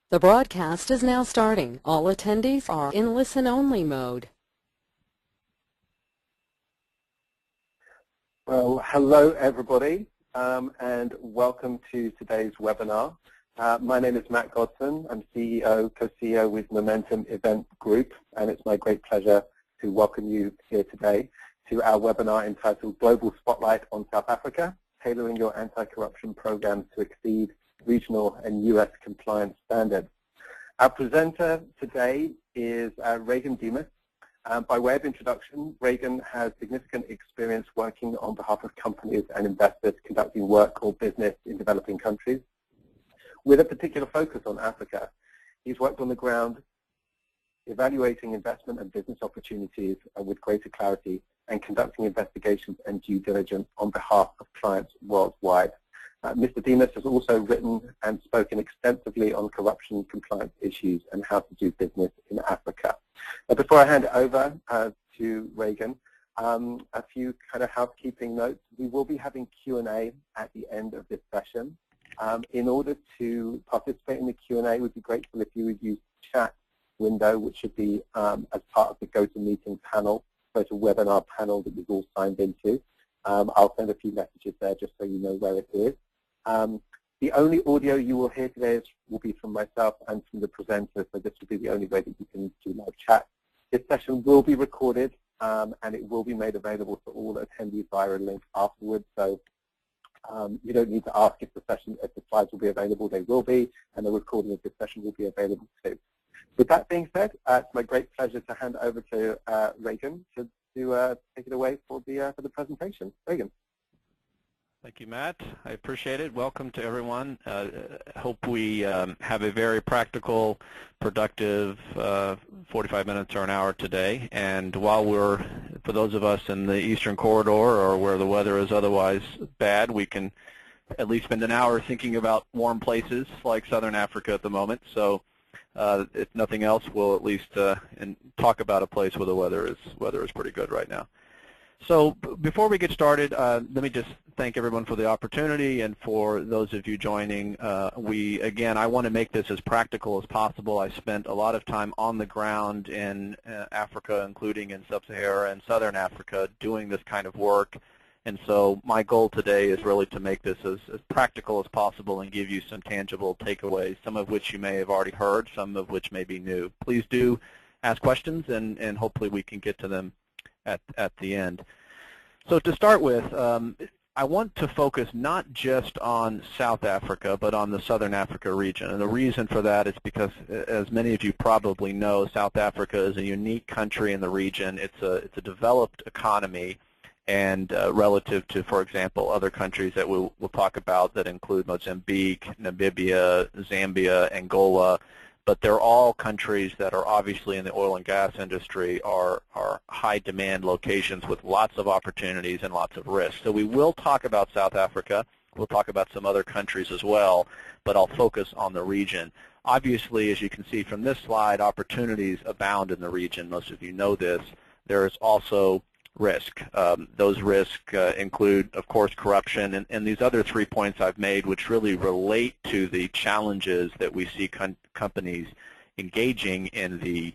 The broadcast is now starting. All attendees are in listen-only mode. Well, hello everybody, and welcome to today's webinar. My name is Matt Godson. I'm CEO, co-CEO with Momentum Event Group, and it's my great pleasure to welcome you here today to our webinar entitled Global Spotlight on South Africa, Tailoring Your Anti-Corruption Programs to Exceed Regional and U.S. Compliance Standards. Our presenter today is Reagan Demas. By way of introduction, Reagan has significant experience working on behalf of companies and investors conducting work or business in developing countries, with a particular focus on Africa. He's worked on the ground evaluating investment and business opportunities with greater clarity and conducting investigations and due diligence on behalf of clients worldwide. Mr. Demas has also written and spoken extensively on corruption compliance issues and how to do business in Africa. Before I hand it over to Reagan, a few kind of housekeeping notes. We will be having Q&A at the end of this session. In order to participate in the Q&A, we'd be grateful if you would use the chat window, which should be as part of the GoToMeeting panel, GoToWebinar panel that we've all signed into. I'll send a few messages there just so you know where it is. The only audio you will hear today will be from myself and from the presenter, so this will be the only way that you can do live chat. This session will be recorded and it will be made available for all attendees via a link afterwards. So you don't need to ask if the slides will be available. They will be, and the recording of this session will be available too. With that being said, it's my great pleasure to hand over to Reagan to take it away for the presentation. Reagan. Thank you, Matt. I appreciate it. Welcome to everyone. Hope we have a very practical, productive 45 minutes or an hour today. And while for those of us in the Eastern Corridor or where the weather is otherwise bad, we can at least spend an hour thinking about warm places like Southern Africa at the moment. So if nothing else, we'll at least talk about a place where the weather is pretty good right now. So before we get started, let me just thank everyone for the opportunity, and for those of you joining, again, I want to make this as practical as possible. I spent a lot of time on the ground in Africa, including in Sub-Saharan and Southern Africa, doing this kind of work. And so my goal today is really to make this as practical as possible and give you some tangible takeaways, some of which you may have already heard, some of which may be new. Please do ask questions, and hopefully we can get to them at the end. So to start with, I want to focus not just on South Africa, but on the Southern Africa region. And the reason for that is because, as many of you probably know, South Africa is a unique country in the region. It's a developed economy, and relative to, for example, other countries that we'll talk about that include Mozambique, Namibia, Zambia, Angola, but they're all countries that are obviously in the oil and gas industry, are high demand locations with lots of opportunities and lots of risks. So we will talk about South Africa. We'll talk about some other countries as well, but I'll focus on the region. Obviously, as you can see from this slide, opportunities abound in the region. Most of you know this. There is also risk. Those risks include, of course, corruption and these other 3 points I've made, which really relate to the challenges that we see companies engaging in the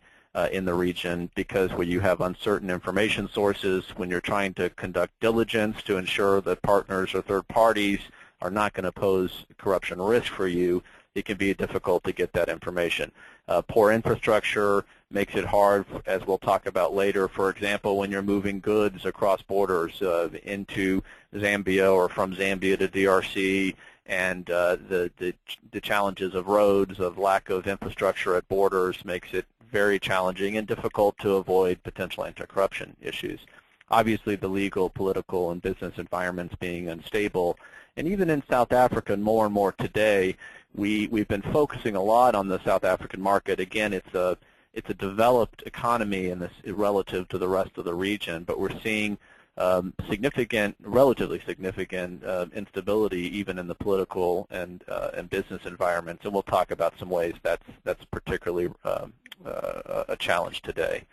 region, because when you have uncertain information sources, when you're trying to conduct diligence to ensure that partners or third parties are not going to pose corruption risk for you, it can be difficult to get that information. Poor infrastructure makes it hard, as we'll talk about later. For example, when you're moving goods across borders into Zambia or from Zambia to DRC, and the challenges of roads, of lack of infrastructure at borders, makes it very challenging and difficult to avoid potential anti-corruption issues. Obviously, the legal, political, and business environments being unstable. And even in South Africa, more and more today, we've been focusing a lot on the South African market. Again, it's a developed economy in this relative to the rest of the region, but we're seeing relatively significant instability even in the political and business environments, and we'll talk about some ways that's particularly a challenge today.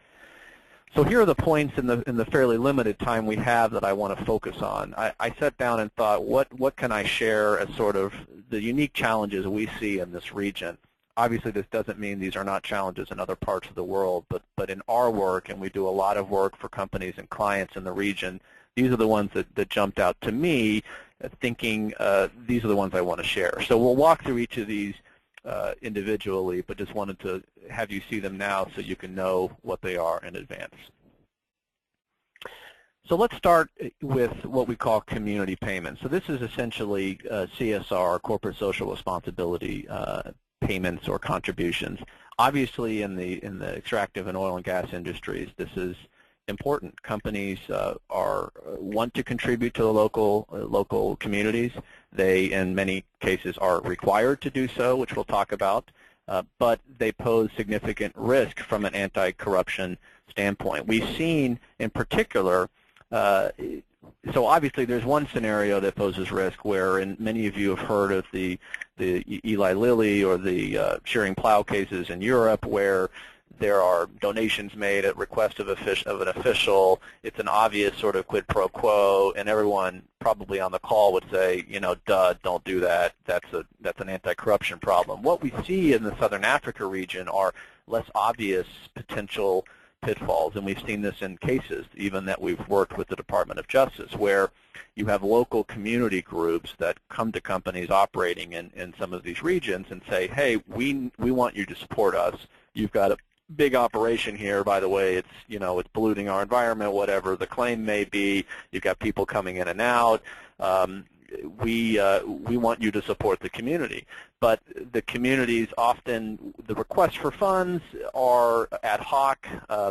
So here are the points in the fairly limited time we have that I want to focus on. I sat down and thought, what can I share as sort of the unique challenges we see in this region? obviously this doesn't mean these are not challenges in other parts of the world, but in our work, and we do a lot of work for companies and clients in the region, these are the ones that jumped out to me, thinking these are the ones I want to share. So we'll walk through each of these individually, but just wanted to have you see them now so you can know what they are in advance. So let's start with what we call community payments. So this is essentially CSR, corporate social responsibility payments or contributions. Obviously, in the extractive and oil and gas industries, this is important. Companies want to contribute to the local communities. They, in many cases, are required to do so, which we'll talk about. But they pose significant risk from an anti-corruption standpoint. We've seen, in particular, so obviously there's one scenario that poses risk where, and many of you have heard of the Eli Lilly or the shearing plow cases in Europe, where there are donations made at request of an official. It's an obvious sort of quid pro quo, and everyone probably on the call would say, you know, duh, don't do that. That's an anti-corruption problem. What we see in the Southern Africa region are less obvious potential pitfalls, and we've seen this in cases even that we've worked with the Department of Justice, where you have local community groups that come to companies operating in some of these regions and say, hey, we want you to support us. You've got a big operation here, by the way, it's polluting our environment, whatever the claim may be. You've got people coming in and out. We want you to support the community. But the communities often, the requests for funds are ad hoc.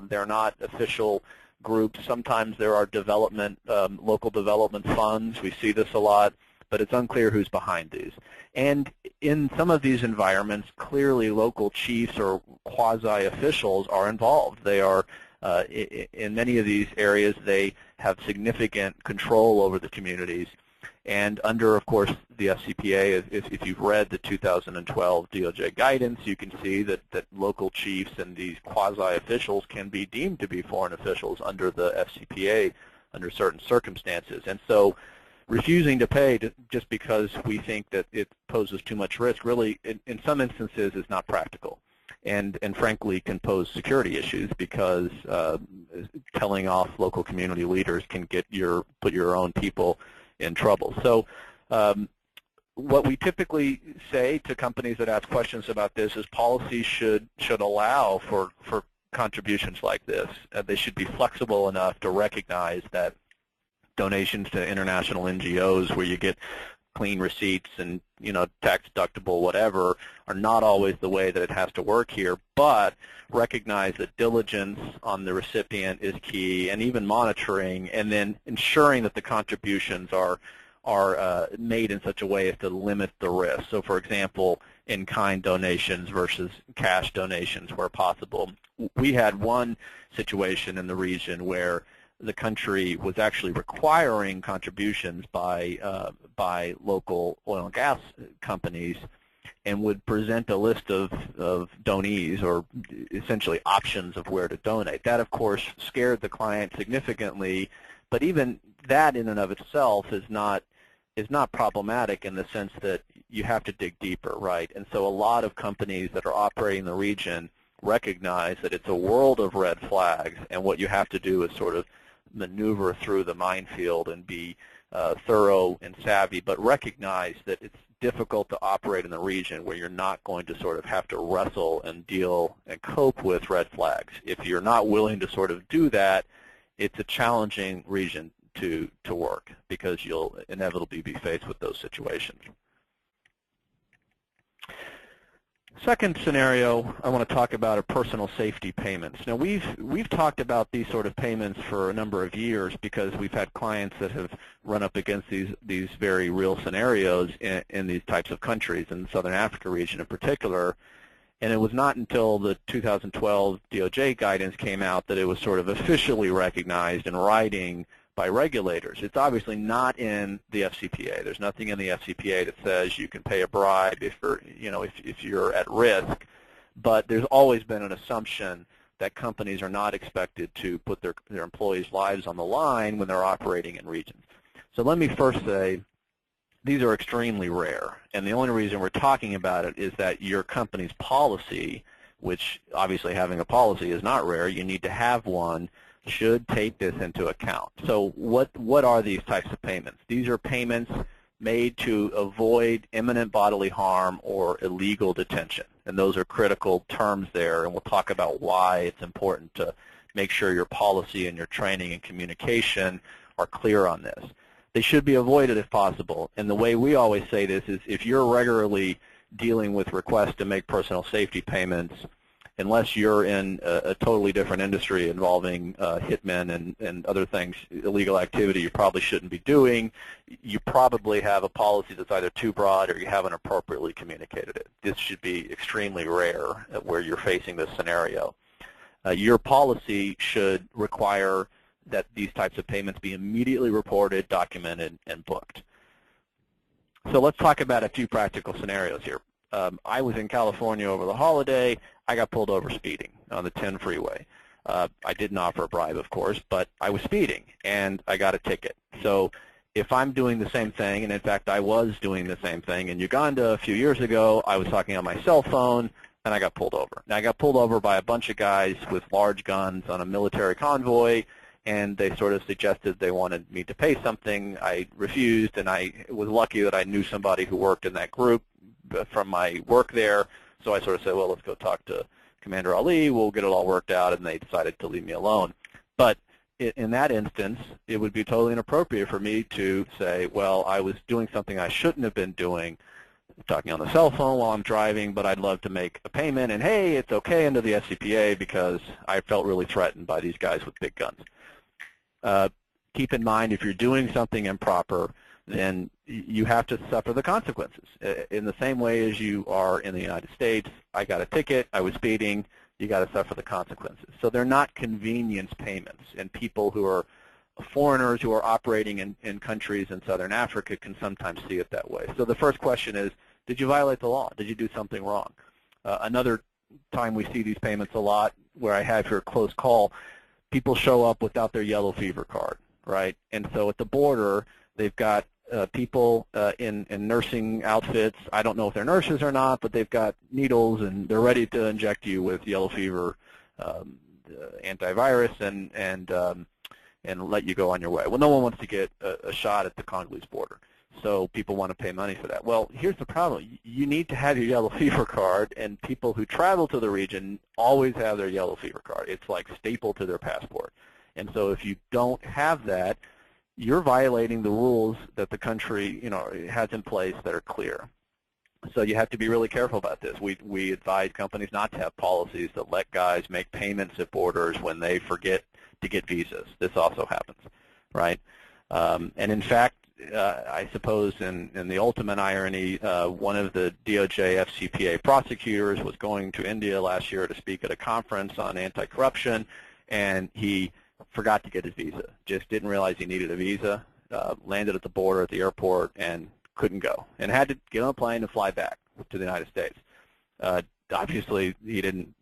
They're not official groups. Sometimes there are local development funds. We see this a lot, but it's unclear who's behind these. And in some of these environments, clearly local chiefs or quasi-officials are involved. They are, in many of these areas, they have significant control over the communities. And under, of course, the FCPA, if you've read the 2012 DOJ guidance, you can see that local chiefs and these quasi-officials can be deemed to be foreign officials under the FCPA under certain circumstances. And so refusing to pay just because we think that it poses too much risk really, in some instances, is not practical. And frankly, can pose security issues because telling off local community leaders can put your own people in trouble. So what we typically say to companies that ask questions about this is policies should allow for contributions like this. They should be flexible enough to recognize that donations to international NGOs where you get clean receipts and, you know, tax deductible whatever are not always the way that it has to work here, but recognize that diligence on the recipient is key, and even monitoring, and then ensuring that the contributions are made in such a way as to limit the risk. So, for example, in-kind donations versus cash donations where possible. We had one situation in the region where the country was actually requiring contributions by local oil and gas companies, and would present a list of donees, or essentially options of where to donate. That, of course, scared the client significantly, but even that in and of itself is not problematic in the sense that you have to dig deeper, right? And so a lot of companies that are operating in the region recognize that it's a world of red flags, and what you have to do is sort of maneuver through the minefield and be thorough and savvy, but recognize that it's difficult to operate in the region where you're not going to sort of have to wrestle and deal and cope with red flags. If you're not willing to sort of do that, it's a challenging region to work, because you'll inevitably be faced with those situations. Second scenario I want to talk about are personal safety payments. Now we've talked about these sort of payments for a number of years because we've had clients that have run up against these very real scenarios in these types of countries, in the Southern Africa region in particular. And it was not until the 2012 DOJ guidance came out that it was sort of officially recognized in writing by regulators. It's obviously not in the FCPA. There's nothing in the FCPA that says you can pay a bribe if you're at risk. But there's always been an assumption that companies are not expected to put their employees' lives on the line when they're operating in regions. So let me first say these are extremely rare. And the only reason we're talking about it is that your company's policy, which obviously having a policy is not rare, you need to have one, should take this into account. So what are these types of payments? These are payments made to avoid imminent bodily harm or illegal detention. And those are critical terms there, and we'll talk about why it's important to make sure your policy and your training and communication are clear on this. They should be avoided if possible. And the way we always say this is if you're regularly dealing with requests to make personal safety payments, unless you're in a totally different industry involving hitmen and other things, illegal activity you probably shouldn't be doing, you probably have a policy that's either too broad or you haven't appropriately communicated it. This should be extremely rare where you're facing this scenario. Your policy should require that these types of payments be immediately reported, documented, and booked. So let's talk about a few practical scenarios here. I was in California over the holiday. I got pulled over speeding on the 10 freeway. I didn't offer a bribe, of course, but I was speeding, and I got a ticket. So if I'm doing the same thing, and in fact I was doing the same thing in Uganda a few years ago, I was talking on my cell phone, and I got pulled over. Now, I got pulled over by a bunch of guys with large guns on a military convoy, and they sort of suggested they wanted me to pay something. I refused, and I was lucky that I knew somebody who worked in that group from my work there. So I sort of said, well, let's go talk to Commander Ali. We'll get it all worked out, and they decided to leave me alone. But in that instance, it would be totally inappropriate for me to say, well, I was doing something I shouldn't have been doing, talking on the cell phone while I'm driving, but I'd love to make a payment, and hey, it's okay under the FCPA because I felt really threatened by these guys with big guns. Keep in mind, if you're doing something improper, then you have to suffer the consequences. In the same way as you are in the United States, I got a ticket, I was speeding, you got to suffer the consequences. So they're not convenience payments, and people who are foreigners who are operating in countries in Southern Africa can sometimes see it that way. So the first question is, did you violate the law? Did you do something wrong? Another time we see these payments a lot, where I have here a close call, people show up without their yellow fever card, right? And so at the border, they've got people in nursing outfits. I don't know if they're nurses or not, but they've got needles, and they're ready to inject you with yellow fever antivirus and let you go on your way. Well, no one wants to get a shot at the Congolese border, so people want to pay money for that. Well, here's the problem. You need to have your yellow fever card, and people who travel to the region always have their yellow fever card. It's like stapled to their passport. And so if you don't have that, you're violating the rules that the country, has in place that are clear. So you have to be really careful about this. We advise companies not to have policies that let guys make payments at borders when they forget to get visas. This also happens, right? And in fact, I suppose in the ultimate irony, one of the DOJ FCPA prosecutors was going to India last year to speak at a conference on anti-corruption, and he forgot to get his visa, just didn't realize he needed a visa, landed at the border at the airport and couldn't go, and had to get on a plane and fly back to the United States. Obviously, he didn't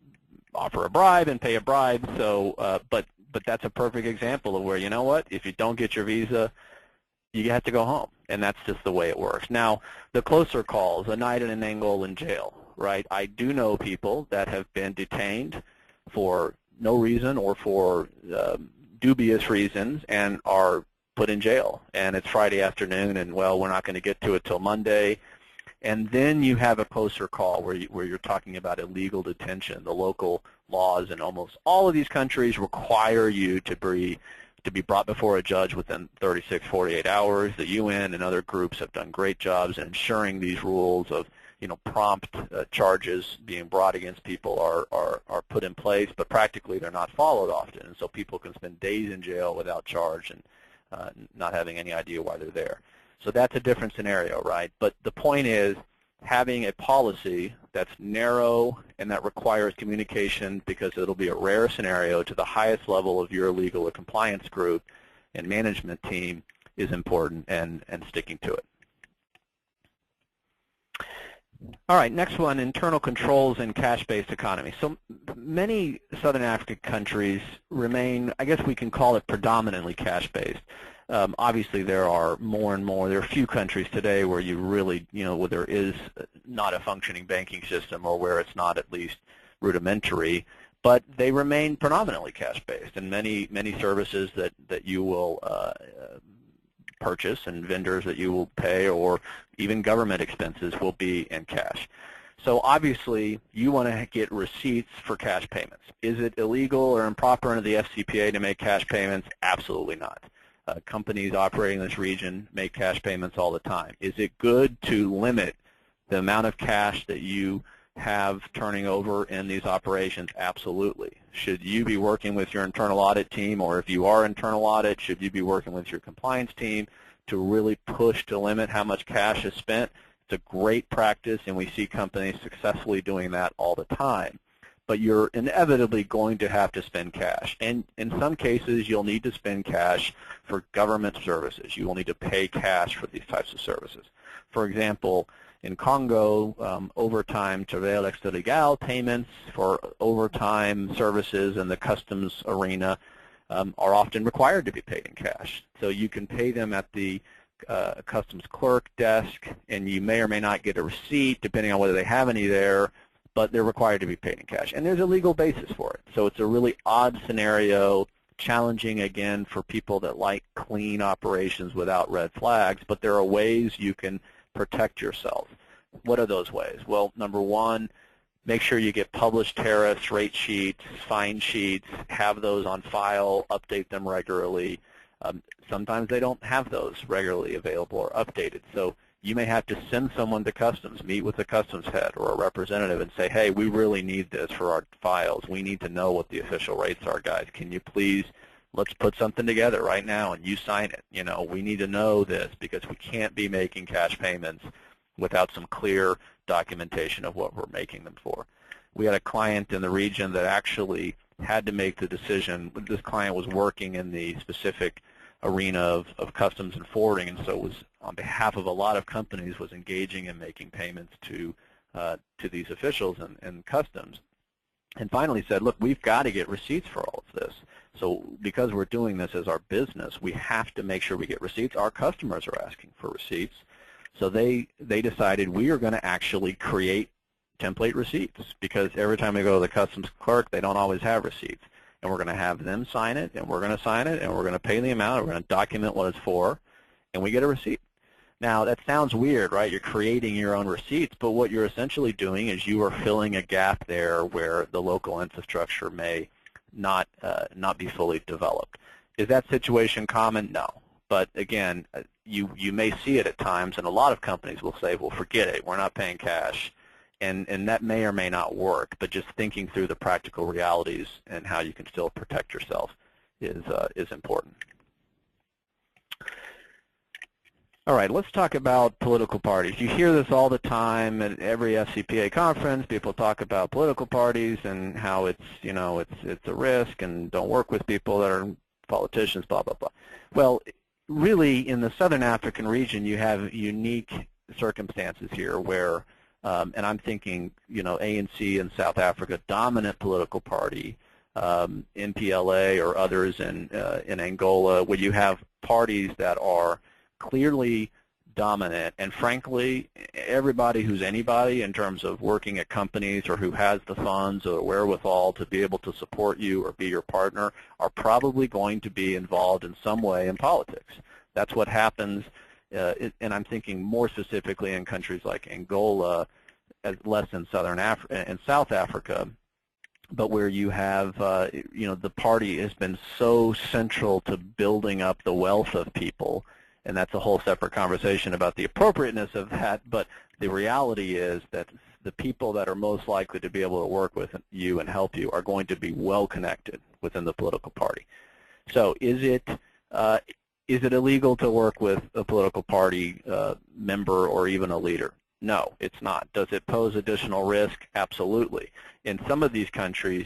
offer a bribe and pay a bribe, so but that's a perfect example of where, you know what, if you don't get your visa, you have to go home, and that's just the way it works. Now, the closer calls, a night in an Angolan jail, right? I do know people that have been detained for no reason or for dubious reasons and are put in jail, and it's Friday afternoon, and well, we're not going to get to it till Monday. And then you have a closer call where you're talking about illegal detention. The local laws in almost all of these countries require you to be brought before a judge within 36, 48 hours. The UN and other groups have done great jobs in ensuring these rules of prompt charges being brought against people are put in place, but practically they're not followed often, and so people can spend days in jail without charge and not having any idea why they're there. So that's a different scenario, right? But the point is having a policy that's narrow and that requires communication, because it'll be a rare scenario, to the highest level of your legal or compliance group and management team is important, and sticking to it. All right, next one, internal controls in cash-based economy. So many Southern African countries remain, I guess we can call it predominantly cash-based. Obviously, there are more and more. There are a few countries today where you really, where there is not a functioning banking system, or where it's not at least rudimentary, but they remain predominantly cash-based, and many services that you will purchase and vendors that you will pay, or even government expenses, will be in cash. So obviously, you want to get receipts for cash payments. Is it illegal or improper under the FCPA to make cash payments? Absolutely not. Companies operating in this region make cash payments all the time. Is it good to limit the amount of cash that you have turning over in these operations? Absolutely. Should you be working with your internal audit team, or if you are internal audit, should you be working with your compliance team to really push to limit how much cash is spent? It's a great practice, and we see companies successfully doing that all the time. But you're inevitably going to have to spend cash. And in some cases, you'll need to spend cash for government services. You will need to pay cash for these types of services. For example, in Congo, overtime travail extralegal payments for overtime services in the customs arena are often required to be paid in cash. So you can pay them at the customs clerk desk, and you may or may not get a receipt, depending on whether they have any there, but they're required to be paid in cash. And there's a legal basis for it. So it's a really odd scenario, challenging, again, for people that like clean operations without red flags, but there are ways you can protect yourself. What are those ways? Well, number one, make sure you get published tariffs, rate sheets, fine sheets, have those on file, update them regularly. Sometimes they don't have those regularly available or updated. So you may have to send someone to customs, meet with the customs head or a representative and say, hey, we really need this for our files. We need to know what the official rates are, guys. Can you please, let's put something together right now and you sign it. We need to know this because we can't be making cash payments without some clear documentation of what we're making them for. We had a client in the region that actually had to make the decision. This client was working in the specific arena of customs and forwarding, and so was on behalf of a lot of companies was engaging in making payments to these officials and customs, and finally said, look, we've got to get receipts for all of this. So because we're doing this as our business, we have to make sure we get receipts. Our customers are asking for receipts. So they decided we are going to actually create template receipts, because every time we go to the customs clerk, they don't always have receipts. And we're going to have them sign it, and we're going to sign it, and we're going to pay the amount, and we're going to document what it's for, and we get a receipt. Now, that sounds weird, right? You're creating your own receipts, but what you're essentially doing is you are filling a gap there where the local infrastructure may not be fully developed. Is that situation common? No. But again, you may see it at times, and a lot of companies will say, well, forget it, we're not paying cash. And that may or may not work, but just thinking through the practical realities and how you can still protect yourself is important. All right, let's talk about political parties. You hear this all the time at every FCPA conference. People talk about political parties and how it's a risk, and don't work with people that are politicians, blah, blah, blah. Well, really, in the Southern African region, you have unique circumstances here where and I'm thinking, ANC in South Africa, dominant political party, MPLA or others in Angola, where you have parties that are clearly dominant. And frankly, everybody who's anybody in terms of working at companies or who has the funds or wherewithal to be able to support you or be your partner are probably going to be involved in some way in politics. That's what happens. And I'm thinking more specifically in countries like Angola, less in South Africa, but where you have, the party has been so central to building up the wealth of people, and that's a whole separate conversation about the appropriateness of that, but the reality is that the people that are most likely to be able to work with you and help you are going to be well connected within the political party. So is it illegal to work with a political party member or even a leader? No, it's not. Does it pose additional risk? Absolutely. In some of these countries,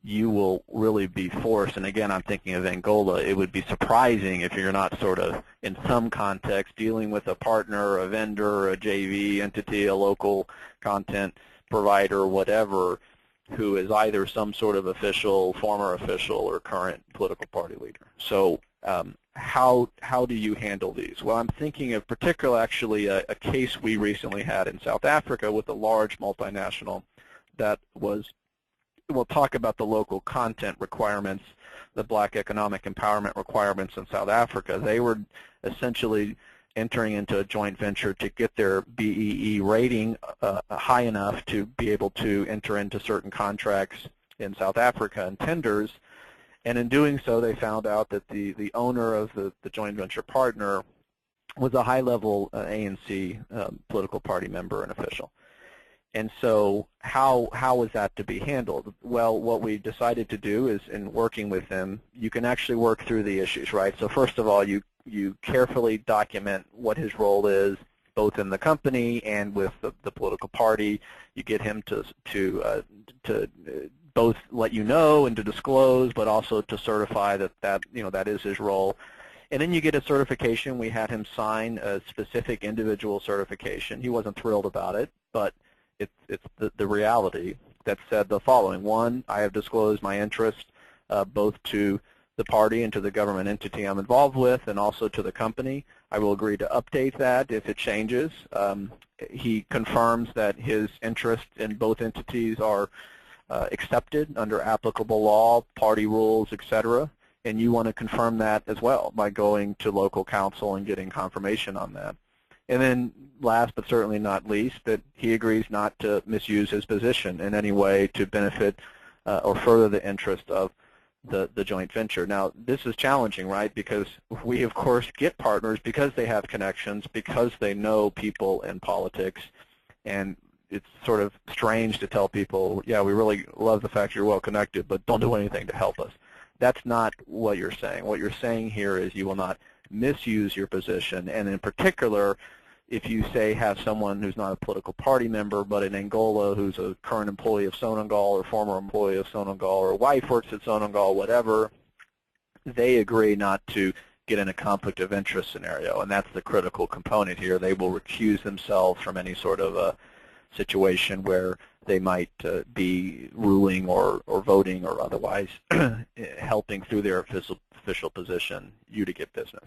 you will really be forced, and again, I'm thinking of Angola, it would be surprising if you're not sort of, in some context, dealing with a partner, a vendor, a JV entity, a local content provider, whatever, who is either some sort of official, former official, or current political party leader. So How do you handle these? Well, I'm thinking of particularly actually a case we recently had in South Africa with a large multinational that was, we'll talk about the local content requirements, the Black economic empowerment requirements in South Africa. They were essentially entering into a joint venture to get their BEE rating high enough to be able to enter into certain contracts in South Africa and tenders. And in doing so, they found out that the owner of the joint venture partner was a high-level ANC political party member and official. And so how is that to be handled? Well, what we decided to do is, in working with them, you can actually work through the issues, right? So first of all, you carefully document what his role is, both in the company and with the political party. You get him to both let you know and to disclose, but also to certify that is his role. And then you get a certification. We had him sign a specific individual certification. He wasn't thrilled about it, but it's the reality that said the following. One, I have disclosed my interest both to the party and to the government entity I'm involved with, and also to the company. I will agree to update that if it changes. He confirms that his interest in both entities are accepted under applicable law, party rules, etc. And you want to confirm that as well by going to local council and getting confirmation on that. And then last but certainly not least, that he agrees not to misuse his position in any way to benefit or further the interest of the joint venture. Now, this is challenging, right, because we, of course, get partners because they have connections, because they know people in politics, and it's sort of strange to tell people, yeah, we really love the fact you're well connected, but don't do anything to help us. That's not what you're saying. What you're saying here is you will not misuse your position, and in particular, if you, say, have someone who's not a political party member, but in Angola who's a current employee of Sonangol or former employee of Sonangol, or wife works at Sonangol, whatever, they agree not to get in a conflict of interest scenario, and that's the critical component here. They will recuse themselves from any sort of a situation where they might be ruling or voting or otherwise helping through their official position you to get business.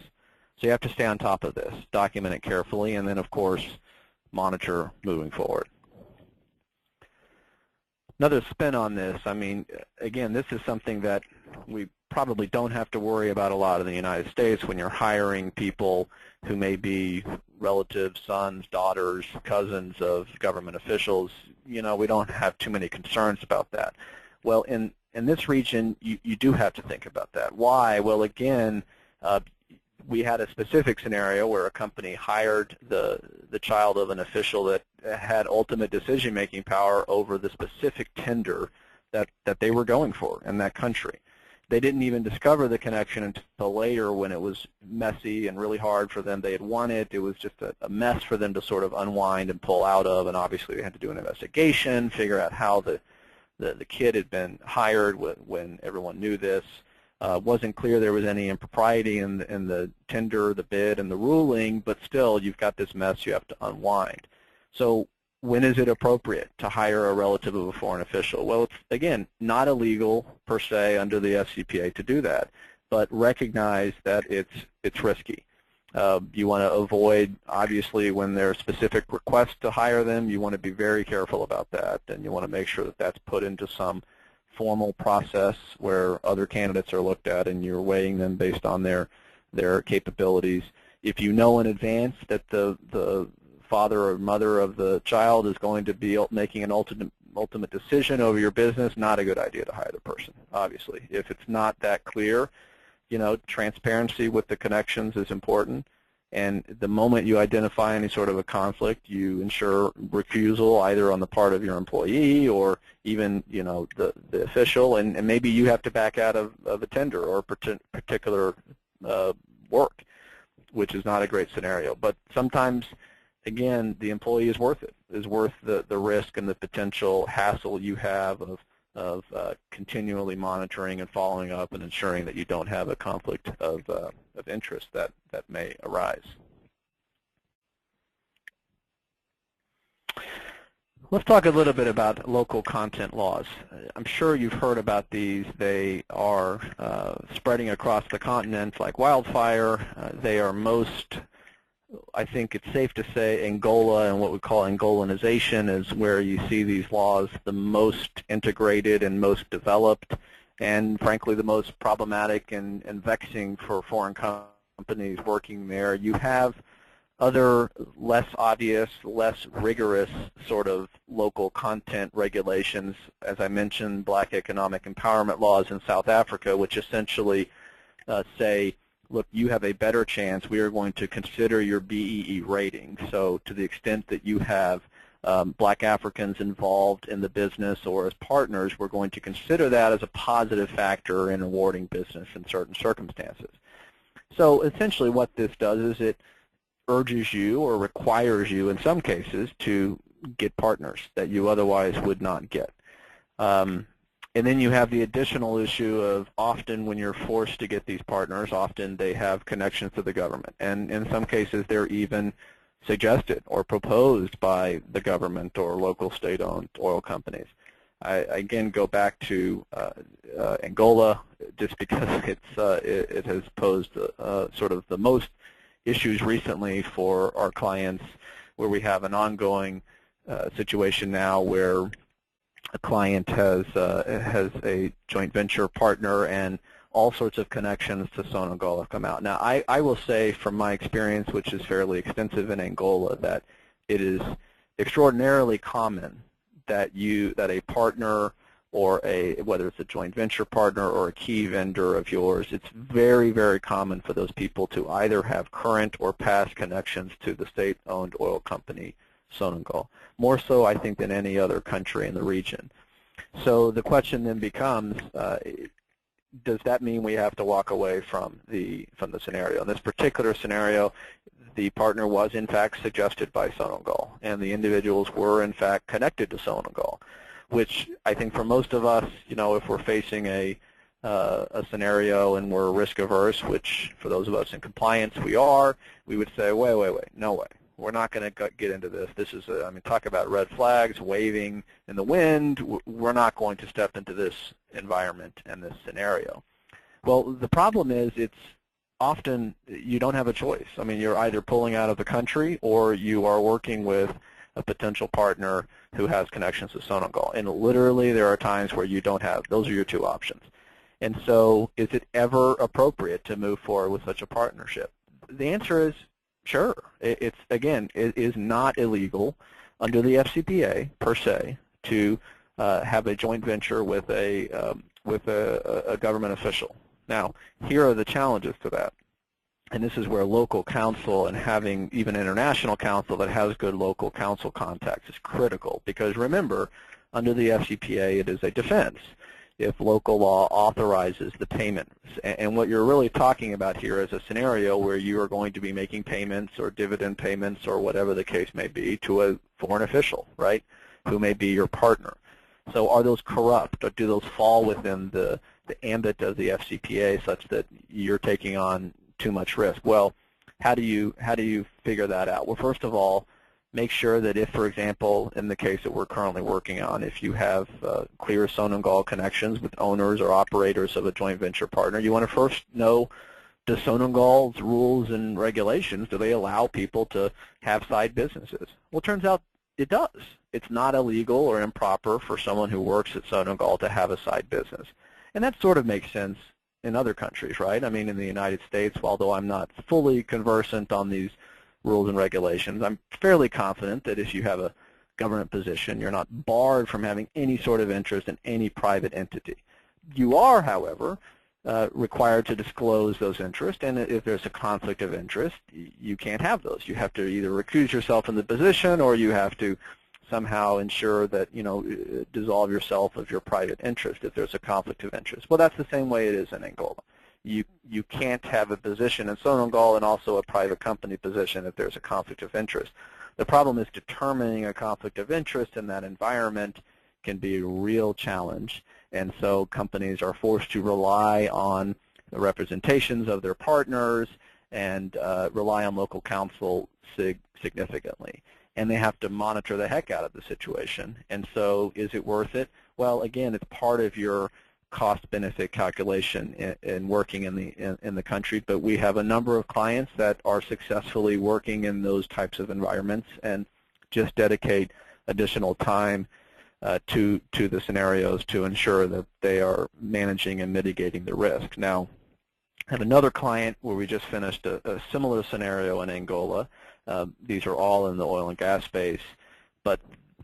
So you have to stay on top of this, document it carefully, and then, of course, monitor moving forward. Another spin on this, I mean, again, this is something that we probably don't have to worry about a lot in the United States when you're hiring people who may be relatives, sons, daughters, cousins of government officials. You know, we don't have too many concerns about that. Well, in this region, you do have to think about that. Why? Well, again, we had a specific scenario where a company hired the child of an official that had ultimate decision-making power over the specific tender that they were going for in that country. They didn't even discover the connection until later when it was messy and really hard for them. They had won it. It was just a mess for them to sort of unwind and pull out of, and obviously they had to do an investigation, figure out how the kid had been hired when everyone knew this. Wasn't clear there was any impropriety in the tender, the bid, and the ruling, but still you've got this mess you have to unwind. So when is it appropriate to hire a relative of a foreign official? Well, it's, again, not illegal per se under the FCPA to do that, but recognize that it's risky. You want to avoid, obviously, when there are specific requests to hire them, you want to be very careful about that, and you want to make sure that that's put into some formal process where other candidates are looked at and you're weighing them based on their capabilities. If you know in advance that the father or mother of the child is going to be making an ultimate decision over your business, not a good idea to hire the person, obviously. If it's not that clear, you know, transparency with the connections is important. And the moment you identify any sort of a conflict, you ensure refusal either on the part of your employee or even, you know, the official, and maybe you have to back out of a tender or particular work, which is not a great scenario. But sometimes, again, the employee is worth it, is worth the risk and the potential hassle you have of continually monitoring and following up and ensuring that you don't have a conflict of interest that may arise. Let's talk a little bit about local content laws. I'm sure you've heard about these. They are spreading across the continent like wildfire. They are most, I think it's safe to say, Angola and what we call Angolanization is where you see these laws the most integrated and most developed, and frankly the most problematic and vexing for foreign companies working there. You have other less obvious, less rigorous sort of local content regulations. As I mentioned, black economic empowerment laws in South Africa, which essentially say, look, you have a better chance. We are going to consider your BEE rating. So to the extent that you have black Africans involved in the business or as partners, we're going to consider that as a positive factor in awarding business in certain circumstances. So essentially what this does is it urges you or requires you in some cases to get partners that you otherwise would not get. And then you have the additional issue of often when you're forced to get these partners, often they have connections to the government. And in some cases they're even suggested or proposed by the government or local state-owned oil companies. I again go back to Angola just because it has posed sort of the most issues recently for our clients, where we have an ongoing situation now where a client has a joint venture partner and all sorts of connections to Sonangol have come out. Now, I will say from my experience, which is fairly extensive in Angola, that it is extraordinarily common that a partner or whether it's a joint venture partner or a key vendor of yours, it's very, very common for those people to either have current or past connections to the state-owned oil company, Sonangol, more so, I think, than any other country in the region. So the question then becomes, does that mean we have to walk away from the scenario? In this particular scenario, the partner was, in fact, suggested by Sonangol, and the individuals were, in fact, connected to Sonangol, which I think for most of us, if we're facing a scenario and we're risk averse, which for those of us in compliance we are, we would say, wait, no way. We're not going to get into this. This is, talk about red flags, waving in the wind. We're not going to step into this environment and this scenario. Well, the problem is it's often you don't have a choice. You're either pulling out of the country or you are working with a potential partner who has connections to Sonangol. And literally there are times where you don't have. Those are your two options. And so is it ever appropriate to move forward with such a partnership? The answer is sure. It is not illegal under the FCPA per se to have a joint venture with a government official. Now, here are the challenges to that. And this is where local counsel and having even international counsel that has good local counsel contacts is critical. Because remember, under the FCPA, it is a defense if local law authorizes the payments. And what you're really talking about here is a scenario where you are going to be making payments or dividend payments or whatever the case may be to a foreign official, right, who may be your partner. So are those corrupt, or do those fall within the ambit of the FCPA such that you're taking on too much risk? Well, how do you figure that out? Well, first of all, make sure that if, for example, in the case that we're currently working on, if you have clear Sonangol connections with owners or operators of a joint venture partner, you want to first know, does Sonangol's rules and regulations, do they allow people to have side businesses? Well, it turns out it does. It's not illegal or improper for someone who works at Sonangol to have a side business. And that sort of makes sense in other countries, right? In the United States, although I'm not fully conversant on these rules and regulations, I'm fairly confident that if you have a government position, you're not barred from having any sort of interest in any private entity. You are, however, required to disclose those interests, and if there's a conflict of interest, you can't have those. You have to either recuse yourself from the position, or you have to somehow ensure that, dissolve yourself of your private interest if there's a conflict of interest. Well, that's the same way it is in Angola. You can't have a position in Sonangol and also a private company position if there's a conflict of interest. The problem is determining a conflict of interest in that environment can be a real challenge, and so companies are forced to rely on the representations of their partners and rely on local counsel significantly. and they have to monitor the heck out of the situation. And so is it worth it? Well, again, it's part of your cost-benefit calculation in working in the country, but we have a number of clients that are successfully working in those types of environments and just dedicate additional time to the scenarios to ensure that they are managing and mitigating the risk. Now, I have another client where we just finished a similar scenario in Angola. These are all in the oil and gas space, but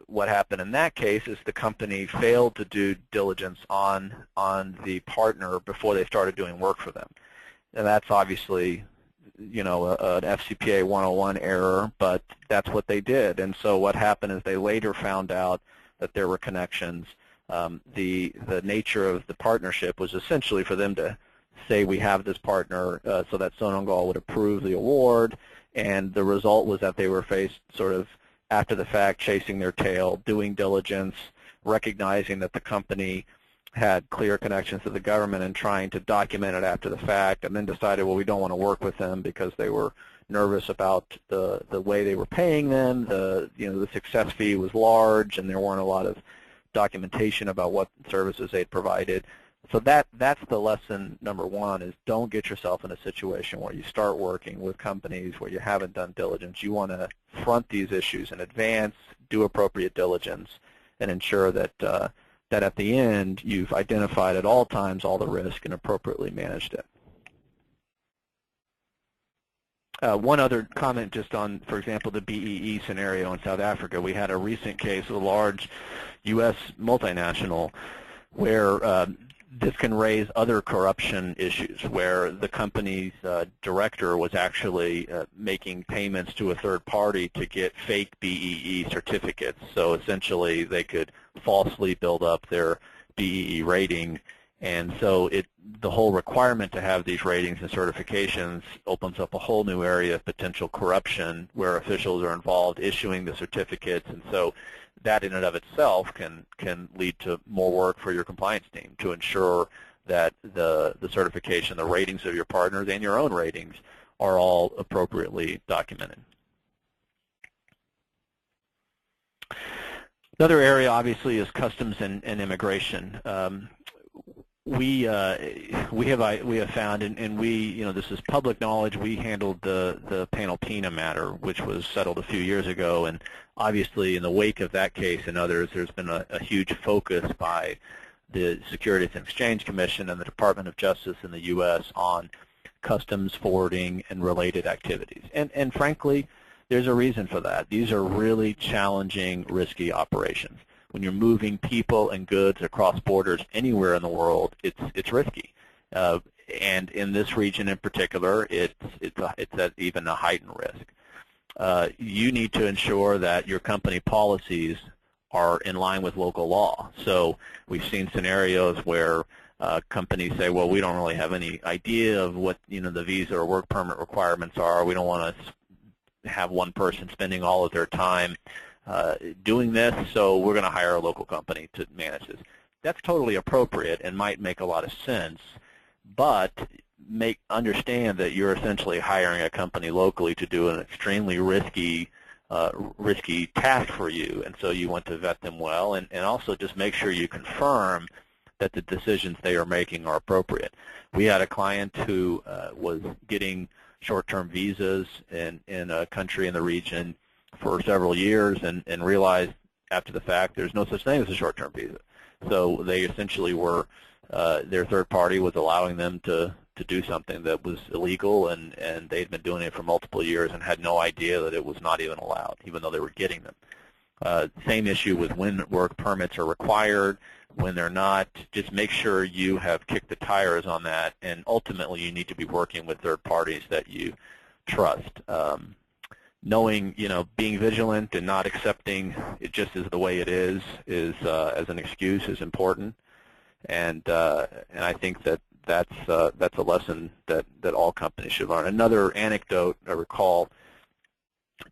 what happened in that case is the company failed to do diligence on the partner before they started doing work for them. And that's obviously, you know, an FCPA 101 error, but that's what they did. And so what happened is they later found out that there were connections. The nature of the partnership was essentially for them to say we have this partner so that Sonangol would approve the award, and the result was that they were faced sort of after the fact, chasing their tail, doing diligence, recognizing that the company had clear connections to the government and trying to document it after the fact, and then decided, well, we don't want to work with them because they were nervous about the way they were paying them. The success fee was large, and there weren't a lot of documentation about what services they'd provided. So that's the lesson number one, is don't get yourself in a situation where you start working with companies where you haven't done diligence. You want to front these issues in advance, do appropriate diligence, and ensure that that at the end you've identified at all times all the risk and appropriately managed it. One other comment just on, for example, the BEE scenario in South Africa. We had a recent case of a large U.S. multinational where this can raise other corruption issues, where the company's director was actually making payments to a third party to get fake BEE certificates. So essentially they could falsely build up their BEE rating. And so the whole requirement to have these ratings and certifications opens up a whole new area of potential corruption where officials are involved issuing the certificates. And so that in and of itself can lead to more work for your compliance team to ensure that the certification, the ratings of your partners and your own ratings are all appropriately documented. Another area obviously is customs and immigration. We have found, and this is public knowledge, we handled the Panalpina matter, which was settled a few years ago, and obviously in the wake of that case and others, there's been a huge focus by the Securities and Exchange Commission and the Department of Justice in the U.S. on customs forwarding and related activities. And frankly, there's a reason for that. These are really challenging, risky operations. When you're moving people and goods across borders anywhere in the world, it's risky. And in this region in particular, it's at even a heightened risk. You need to ensure that your company policies are in line with local law. So we've seen scenarios where companies say, well, we don't really have any idea of what the visa or work permit requirements are. We don't want to have one person spending all of their time doing this, so we're going to hire a local company to manage this. That's totally appropriate and might make a lot of sense, but understand that you're essentially hiring a company locally to do an extremely risky task for you, and so you want to vet them well, and also just make sure you confirm that the decisions they are making are appropriate. We had a client who was getting short-term visas in a country in the region for several years and realized after the fact there's no such thing as a short-term visa. So they essentially were, their third party was allowing them to do something that was illegal, and they'd been doing it for multiple years and had no idea that it was not even allowed, even though they were getting them. Same issue with when work permits are required, when they're not. Just make sure you have kicked the tires on that, and ultimately you need to be working with third parties that you trust. Knowing, being vigilant and not accepting it just as the way it is as an excuse is important, and I think that's a lesson that all companies should learn. Another anecdote I recall,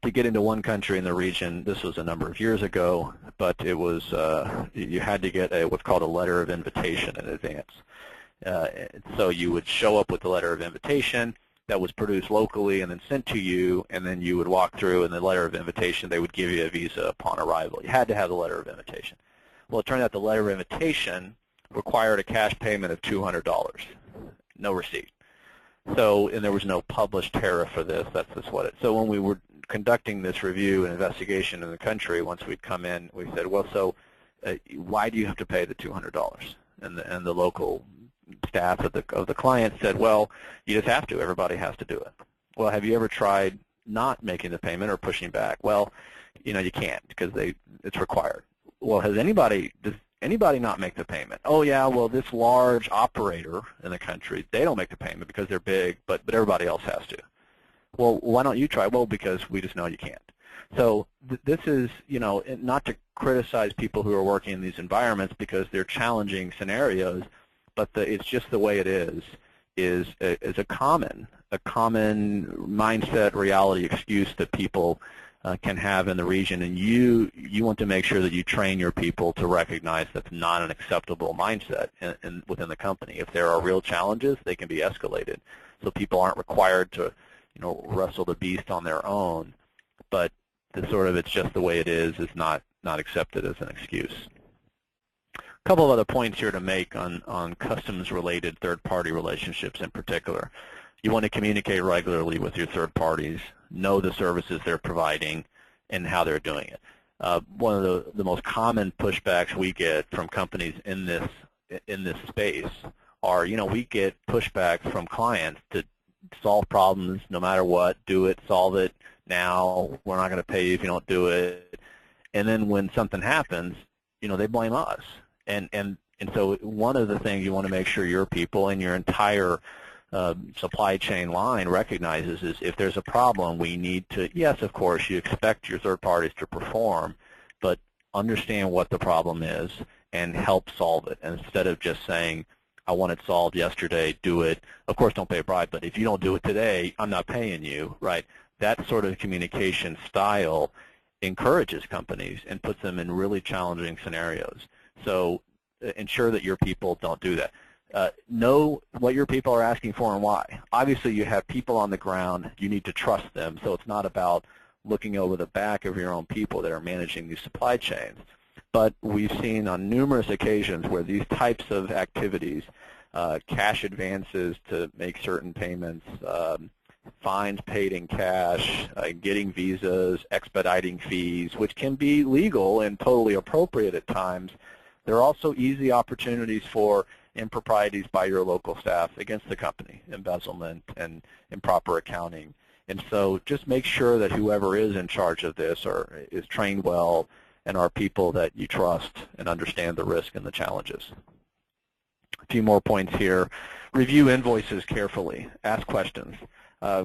to get into one country in the region, this was a number of years ago, but it was you had to get what's called a letter of invitation in advance. So you would show up with the letter of invitation. that was produced locally and then sent to you, and then you would walk through, and the letter of invitation, they would give you a visa upon arrival. You had to have the letter of invitation. Well, it turned out the letter of invitation required a cash payment of $200, no receipt. So, and there was no published tariff for this. That's just what it. So when we were conducting this review and investigation in the country, once we'd come in, we said, well, so why do you have to pay the $200? And the local staff of the client said, well, you just have to. Everybody has to do it. Well, have you ever tried not making the payment or pushing back? Well, you know, you can't because it's required. Well, does anybody not make the payment? Oh, yeah, well, this large operator in the country, they don't make the payment because they're big, but everybody else has to. Well, why don't you try? Well, because we just know you can't. So this is, you know, not to criticize people who are working in these environments because they're challenging scenarios, but it's just the way it is a common mindset, reality, excuse that people can have in the region, and you want to make sure that you train your people to recognize that's not an acceptable mindset within the company. If there are real challenges, they can be escalated, so people aren't required to, you know, wrestle the beast on their own. But the sort of it's just the way it is not accepted as an excuse. A couple of other points here to make on customs-related third-party relationships in particular. You want to communicate regularly with your third parties, know the services they're providing, and how they're doing it. One of the most common pushbacks we get from companies in this space are, you know, we get pushback from clients to solve problems no matter what, do it, solve it now, we're not going to pay you if you don't do it. And then when something happens, you know, they blame us. And so one of the things you want to make sure your people and your entire supply chain line recognizes is if there's a problem, we need to, yes, of course, you expect your third parties to perform, but understand what the problem is and help solve it. And instead of just saying, I want it solved yesterday, do it. Of course, don't pay a bribe, but if you don't do it today, I'm not paying you, right? That sort of communication style encourages companies and puts them in really challenging scenarios. So ensure that your people don't do that. Know what your people are asking for and why. Obviously, you have people on the ground. You need to trust them, so it's not about looking over the back of your own people that are managing these supply chains. But we've seen on numerous occasions where these types of activities, cash advances to make certain payments, fines paid in cash, getting visas, expediting fees, which can be legal and totally appropriate at times. There are also easy opportunities for improprieties by your local staff against the company, embezzlement and improper accounting. And so just make sure that whoever is in charge of this is trained well and are people that you trust and understand the risk and the challenges. A few more points here. Review invoices carefully. Ask questions.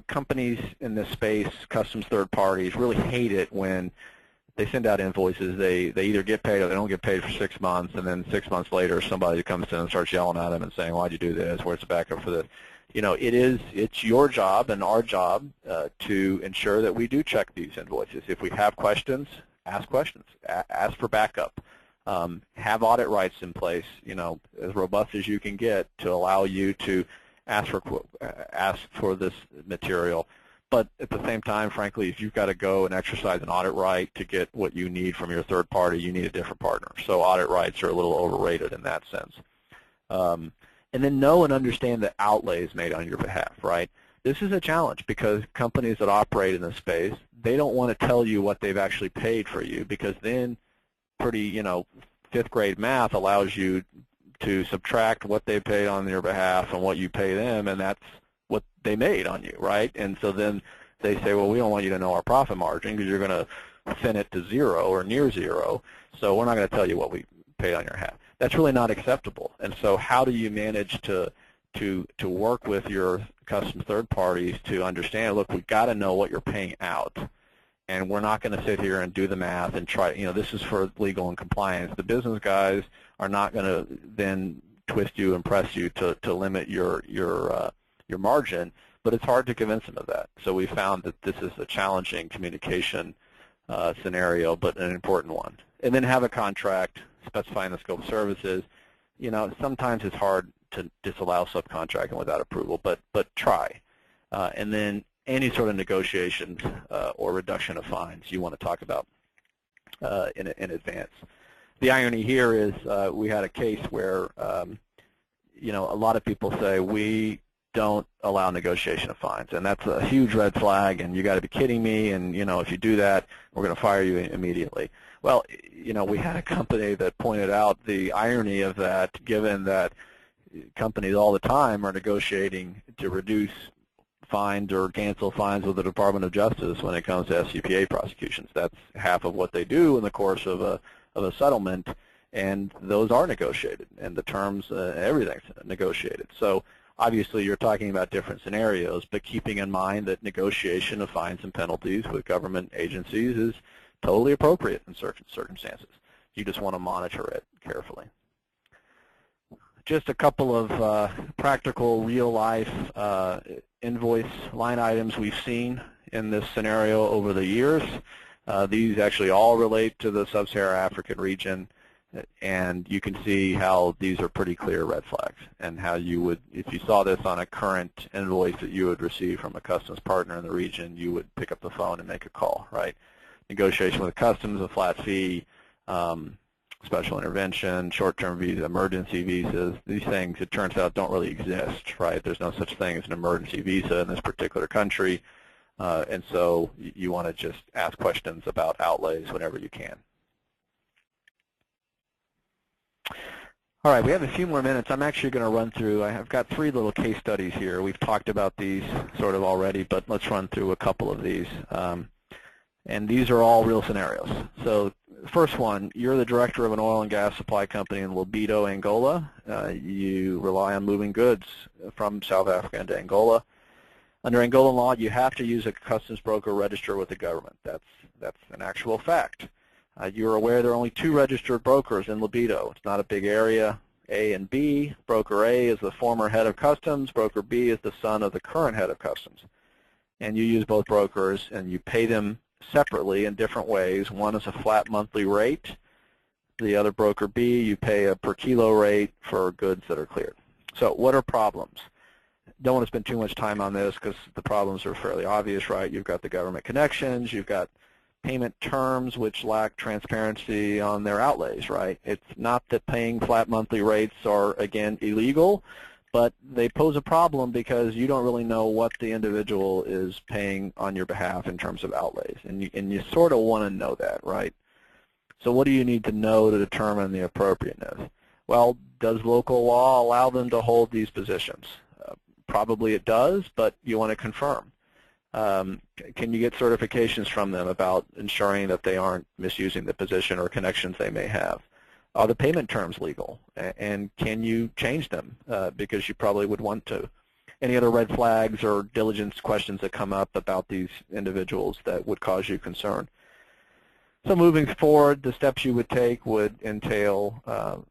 Companies in this space, customs third parties, really hate it when they send out invoices. They either get paid or they don't get paid for 6 months, and then 6 months later somebody comes in and starts yelling at them and saying, why'd you do this? Where's the backup for this? You know, it's your job and our job to ensure that we do check these invoices. If we have questions, ask questions. Ask for backup. Have audit rights in place, you know, as robust as you can get to allow you to ask for this material. But at the same time, frankly, if you've got to go and exercise an audit right to get what you need from your third party, you need a different partner. So audit rights are a little overrated in that sense. And then know and understand the outlays made on your behalf, right? This is a challenge because companies that operate in this space, they don't want to tell you what they've actually paid for you, because then pretty, you know, fifth grade math allows you to subtract what they paid on your behalf and what you pay them, and that's what they made on you, right? And so then they say, well, we don't want you to know our profit margin because you're going to thin it to zero or near zero, so we're not going to tell you what we paid on your behalf. That's really not acceptable. And so how do you manage to work with your customs third parties to understand, look, we've got to know what you're paying out, and we're not going to sit here and do the math and try, you know, this is for legal and compliance. The business guys are not going to then twist you and press you to limit your margin, but it's hard to convince them of that. So we found that this is a challenging communication scenario, but an important one. And then have a contract specifying the scope of services. You know, sometimes it's hard to disallow subcontracting without approval, but try. and then any sort of negotiations or reduction of fines you want to talk about in advance. The irony here is we had a case where you know, a lot of people say we don't allow negotiation of fines, and that's a huge red flag, and you got to be kidding me, and you know, if you do that, we're going to fire you immediately. Well, you know, we had a company that pointed out the irony of that, given that companies all the time are negotiating to reduce fines or cancel fines with the Department of Justice when it comes to FCPA prosecutions. That's half of what they do in the course of a settlement, and those are negotiated, and the terms, everything's negotiated. So obviously you're talking about different scenarios, but keeping in mind that negotiation of fines and penalties with government agencies is totally appropriate in certain circumstances. You just want to monitor it carefully. Just a couple of practical, real-life invoice line items we've seen in this scenario over the years. These actually all relate to the sub-Saharan African region, and you can see how these are pretty clear red flags, and how you would, if you saw this on a current invoice that you would receive from a customs partner in the region, you would pick up the phone and make a call, right? Negotiation with customs, a flat fee, special intervention, short-term visa, emergency visas. These things, it turns out, don't really exist, right? There's no such thing as an emergency visa in this particular country, and so you want to just ask questions about outlays whenever you can. All right, we have a few more minutes. I'm actually going to run through, I've got 3 little case studies here. We've talked about these sort of already, but let's run through a couple of these. And these are all real scenarios. So first one, you're the director of an oil and gas supply company in Libido, Angola. You rely on moving goods from South Africa into Angola. Under Angolan law, you have to use a customs broker register with the government. That's an actual fact. You're aware there are only 2 registered brokers in Libido. It's not a big area, A and B. Broker A is the former head of customs. Broker B is the son of the current head of customs. And you use both brokers, and you pay them separately in different ways. One is a flat monthly rate. The other, broker B, you pay a per kilo rate for goods that are cleared. So what are problems? Don't want to spend too much time on this because the problems are fairly obvious, right? You've got the government connections, you've got payment terms which lack transparency on their outlays, right? It's not that paying flat monthly rates are, again, illegal, but they pose a problem because you don't really know what the individual is paying on your behalf in terms of outlays, and you sort of want to know that, right? So what do you need to know to determine the appropriateness? Well, does local law allow them to hold these positions? Probably it does, but you want to confirm. Can you get certifications from them about ensuring that they aren't misusing the position or connections they may have? Are the payment terms legal? And can you change them? Because you probably would want to. Any other red flags or diligence questions that come up about these individuals that would cause you concern? So moving forward, the steps you would take would entail,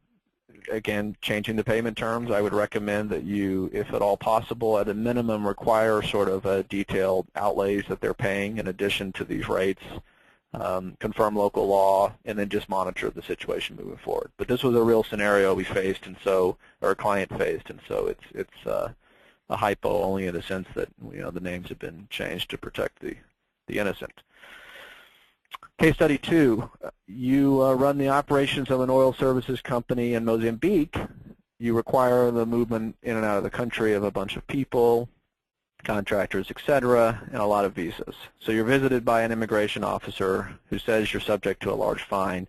again, changing the payment terms. I would recommend that you, if at all possible, at a minimum require sort of a detailed outlays that they're paying in addition to these rates, confirm local law, and then just monitor the situation moving forward. But this was a real scenario we faced, and so, or a client faced, and so it's a hypo only in the sense that, you know, the names have been changed to protect the innocent. Case study 2, you run the operations of an oil services company in Mozambique. You require the movement in and out of the country of a bunch of people, contractors, etc., and a lot of visas. So you're visited by an immigration officer who says you're subject to a large fine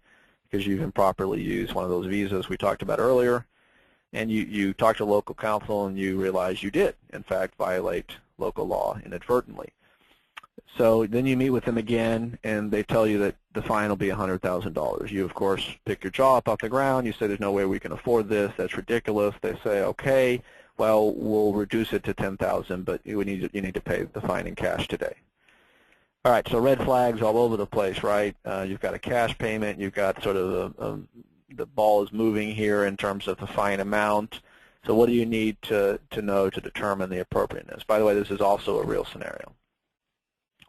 because you've improperly used one of those visas we talked about earlier. And you talk to local counsel and you realize you did, in fact, violate local law inadvertently. So then you meet with them again, and they tell you that the fine will be $100,000. You, of course, pick your jaw up off the ground. You say, there's no way we can afford this. That's ridiculous. They say, okay, well, we'll reduce it to $10,000, but you need to pay the fine in cash today. All right, so red flags all over the place, right? You've got a cash payment. You've got sort of the ball is moving here in terms of the fine amount. So what do you need to know to determine the appropriateness? By the way, this is also a real scenario.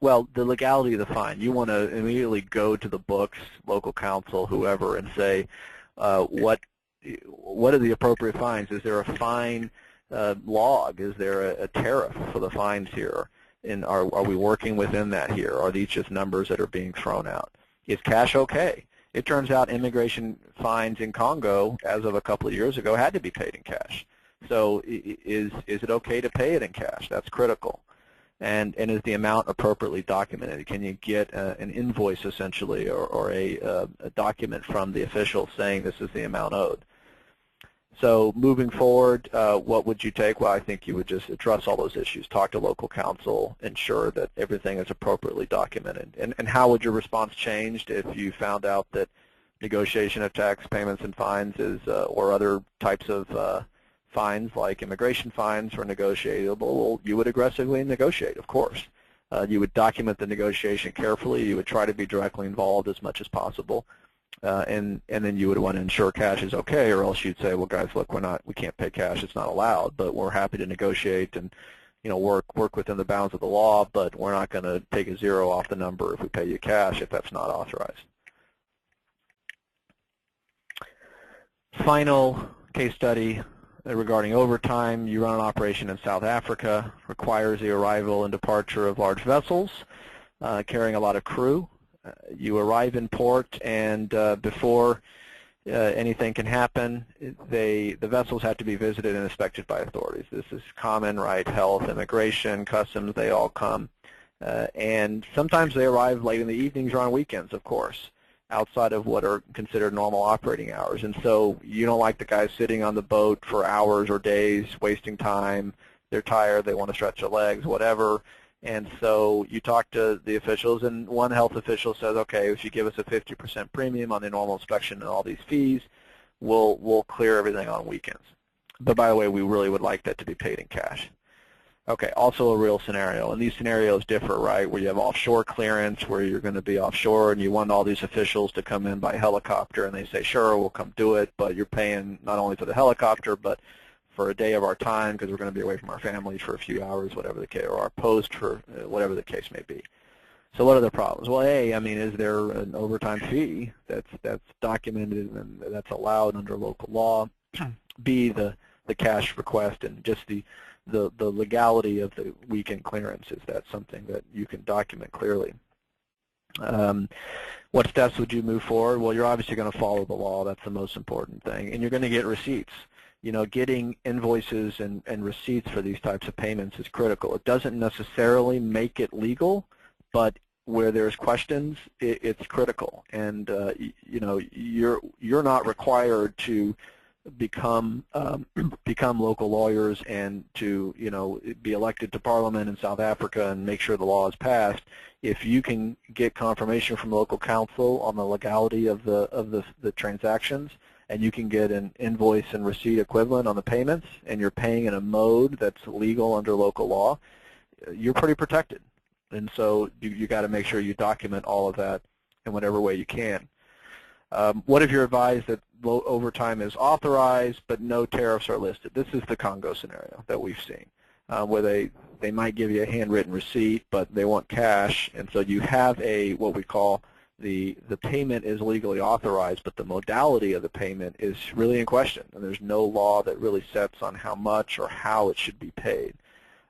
Well, the legality of the fine. You want to immediately go to the books, local counsel, whoever, and say, what are the appropriate fines? Is there a fine log? Is there a tariff for the fines here? And are we working within that here? Are these just numbers that are being thrown out? Is cash okay? It turns out immigration fines in Congo, as of a couple of years ago, had to be paid in cash. So is it okay to pay it in cash? That's critical. And is the amount appropriately documented? Can you get an invoice, essentially, or a document from the official saying this is the amount owed? So moving forward, what would you take? Well, I think you would just address all those issues, talk to local counsel, ensure that everything is appropriately documented. And how would your response change if you found out that negotiation of tax payments and fines is, or other types of fines like immigration fines are negotiable? Well, you would aggressively negotiate, of course. You would document the negotiation carefully. You would try to be directly involved as much as possible. And then you would want to ensure cash is okay, or else you'd say, well, guys, look, we can't pay cash, it's not allowed, but we're happy to negotiate and work within the bounds of the law, but we're not going to take a zero off the number if we pay you cash if that's not authorized. Final case study regarding overtime. You run an operation in South Africa, requires the arrival and departure of large vessels carrying a lot of crew. You arrive in port, and before anything can happen, the vessels have to be visited and inspected by authorities. This is common, right? Health, immigration, customs, they all come. And sometimes they arrive late in the evenings or on weekends, of course, outside of what are considered normal operating hours. And so you don't like the guys sitting on the boat for hours or days, wasting time. They're tired, they want to stretch their legs, whatever. And so you talk to the officials, and one health official says, okay, if you give us a 50% premium on the normal inspection and all these fees, we'll clear everything on weekends. But by the way, we really would like that to be paid in cash. Okay, also a real scenario, and these scenarios differ, right, where you have offshore clearance, where you're going to be offshore, and you want all these officials to come in by helicopter, and they say, sure, we'll come do it, but you're paying not only for the helicopter, but for a day of our time, because we're going to be away from our families for a few hours, whatever the case, or our post for whatever the case may be. So what are the problems? Well, A, I mean, is there an overtime fee that's documented and that's allowed under local law? B, the cash request and just the legality of the weekend clearance. Is that something that you can document clearly? What steps would you move forward? Well, you're obviously going to follow the law. That's the most important thing. And you're going to get receipts. Getting invoices and receipts for these types of payments is critical. It doesn't necessarily make it legal, but where there's questions, it's critical. And you're not required to become local lawyers and to be elected to Parliament in South Africa and make sure the law is passed. If you can get confirmation from local counsel on the legality of the transactions, and you can get an invoice and receipt equivalent on the payments, and you're paying in a mode that's legal under local law, you're pretty protected. And so you got to make sure you document all of that in whatever way you can. What if you're advised that overtime is authorized but no tariffs are listed? This is the Congo scenario that we've seen, where they might give you a handwritten receipt, but they want cash, and so you have what we call the payment is legally authorized, but the modality of the payment is really in question, and there's no law that really sets on how much or how it should be paid.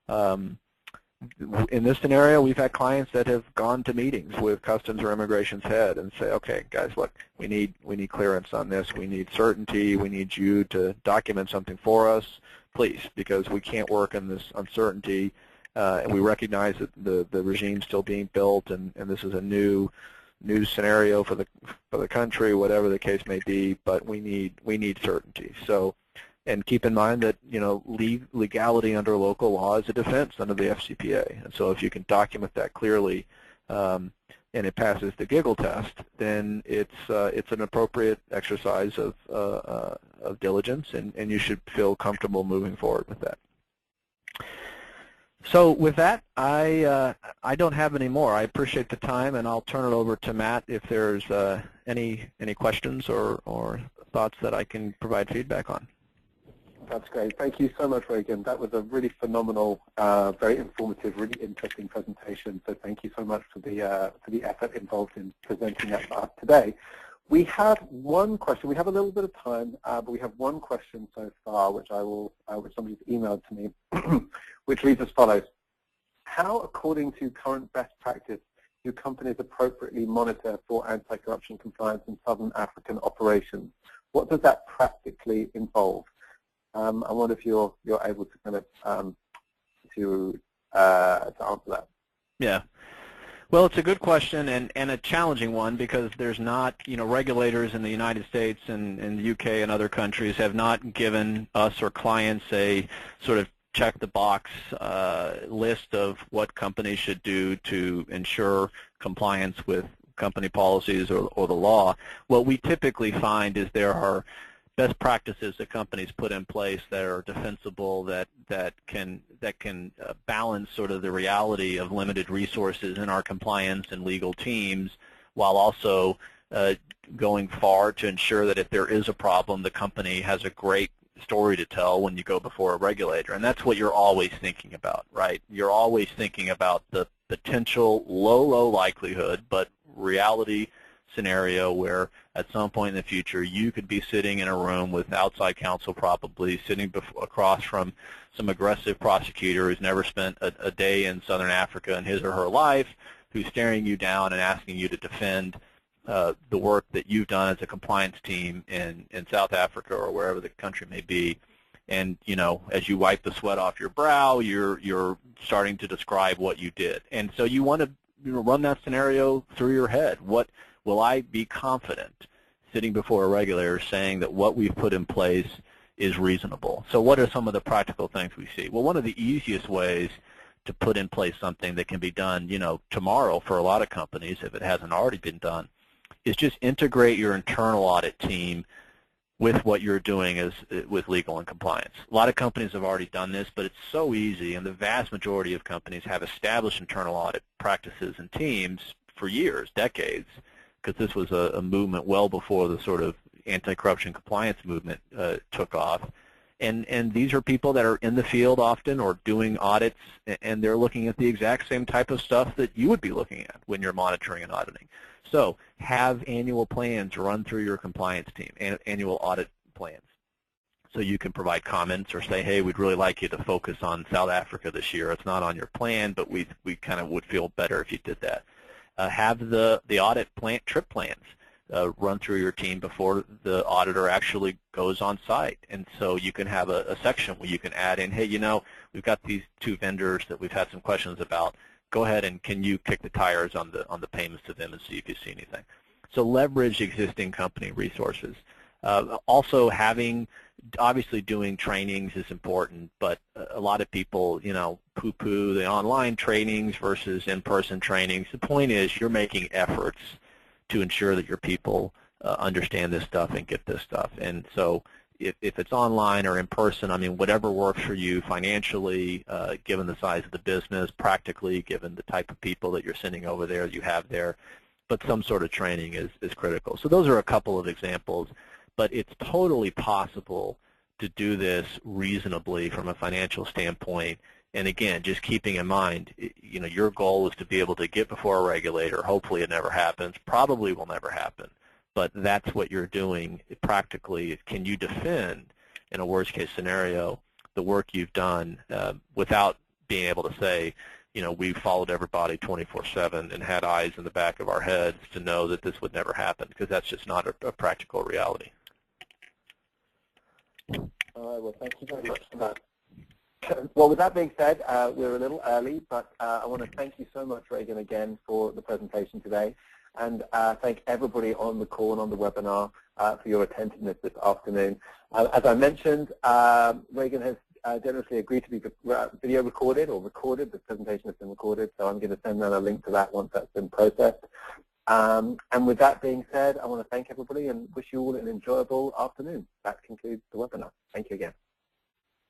In this scenario, we've had clients that have gone to meetings with Customs or Immigration's head and say, okay, guys, look, we need clearance on this. We need certainty. We need you to document something for us, please, because we can't work in this uncertainty, and we recognize that the regime's still being built, and this is a new scenario for the country, whatever the case may be, but we need certainty. So, and keep in mind that legality under local law is a defense under the FCPA, and so if you can document that clearly and it passes the giggle test, then it's an appropriate exercise of diligence, and you should feel comfortable moving forward with that. So with that, I don't have any more. I appreciate the time, and I'll turn it over to Matt if there's any questions or thoughts that I can provide feedback on. That's great. Thank you so much, Reagan. That was a really phenomenal, very informative, really interesting presentation. So thank you so much for the effort involved in presenting that for us today. We have one question. We have a little bit of time, but we have one question so far, which somebody's emailed to me, which reads as follows: how, according to current best practice, do companies appropriately monitor for anti-corruption compliance in Southern African operations? What does that practically involve? I wonder if you're able to kind of to answer that. Yeah. Well, it's a good question and a challenging one, because there's not, regulators in the United States and in the UK and other countries have not given us or clients a sort of check the box list of what companies should do to ensure compliance with company policies or the law. What we typically find is there are best practices that companies put in place that are defensible, that can balance sort of the reality of limited resources in our compliance and legal teams, while also going far to ensure that if there is a problem, the company has a great story to tell when you go before a regulator. And that's what you're always thinking about, right? You're always thinking about the potential low likelihood, but reality scenario where at some point in the future you could be sitting in a room with outside counsel, probably sitting across from some aggressive prosecutor who's never spent a day in Southern Africa in his or her life, who's staring you down and asking you to defend the work that you've done as a compliance team in South Africa or wherever the country may be. And as you wipe the sweat off your brow, you're starting to describe what you did. And so you want to run that scenario through your head. What will I be confident sitting before a regulator saying that what we've put in place is reasonable? So what are some of the practical things we see? Well, one of the easiest ways to put in place something that can be done, tomorrow for a lot of companies, if it hasn't already been done, is just integrate your internal audit team with what you're doing with legal and compliance. A lot of companies have already done this, but it's so easy, and the vast majority of companies have established internal audit practices and teams for years, decades, because this was a movement well before the sort of anti-corruption compliance movement took off. And these are people that are in the field often or doing audits, and they're looking at the exact same type of stuff that you would be looking at when you're monitoring and auditing. So have annual plans run through your compliance team, annual audit plans. So you can provide comments or say, hey, we'd really like you to focus on South Africa this year. It's not on your plan, but we kind of would feel better if you did that. Have the audit trip plans run through your team before the auditor actually goes on site. And so you can have a section where you can add in, hey, we've got these 2 vendors that we've had some questions about. Go ahead and can you kick the tires on the payments to them and see if you see anything. So leverage existing company resources. Also obviously doing trainings is important, but a lot of people, poo-poo the online trainings versus in-person trainings. The point is you're making efforts to ensure that your people understand this stuff and get this stuff. And so if it's online or in person, whatever works for you financially, given the size of the business, practically, given the type of people that you're sending over there, you have there, but some sort of training is critical. So those are a couple of examples, but it's totally possible to do this reasonably from a financial standpoint. And again, just keeping in mind, your goal is to be able to get before a regulator. Hopefully it never happens. Probably will never happen. But that's what you're doing practically. Can you defend, in a worst-case scenario, the work you've done without being able to say, we followed everybody 24/7 and had eyes in the back of our heads to know that this would never happen, because that's just not a practical reality. All right, well, thank you very much for that. Well, with that being said, we're a little early, but I want to thank you so much, Reagan, again for the presentation today. And thank everybody on the call and on the webinar for your attentiveness this afternoon. As I mentioned, Reagan has generously agreed to be video recorded or recorded. The presentation has been recorded, so I'm going to send out a link to that once that's been processed. And with that being said, I want to thank everybody and wish you all an enjoyable afternoon. That concludes the webinar. Thank you again.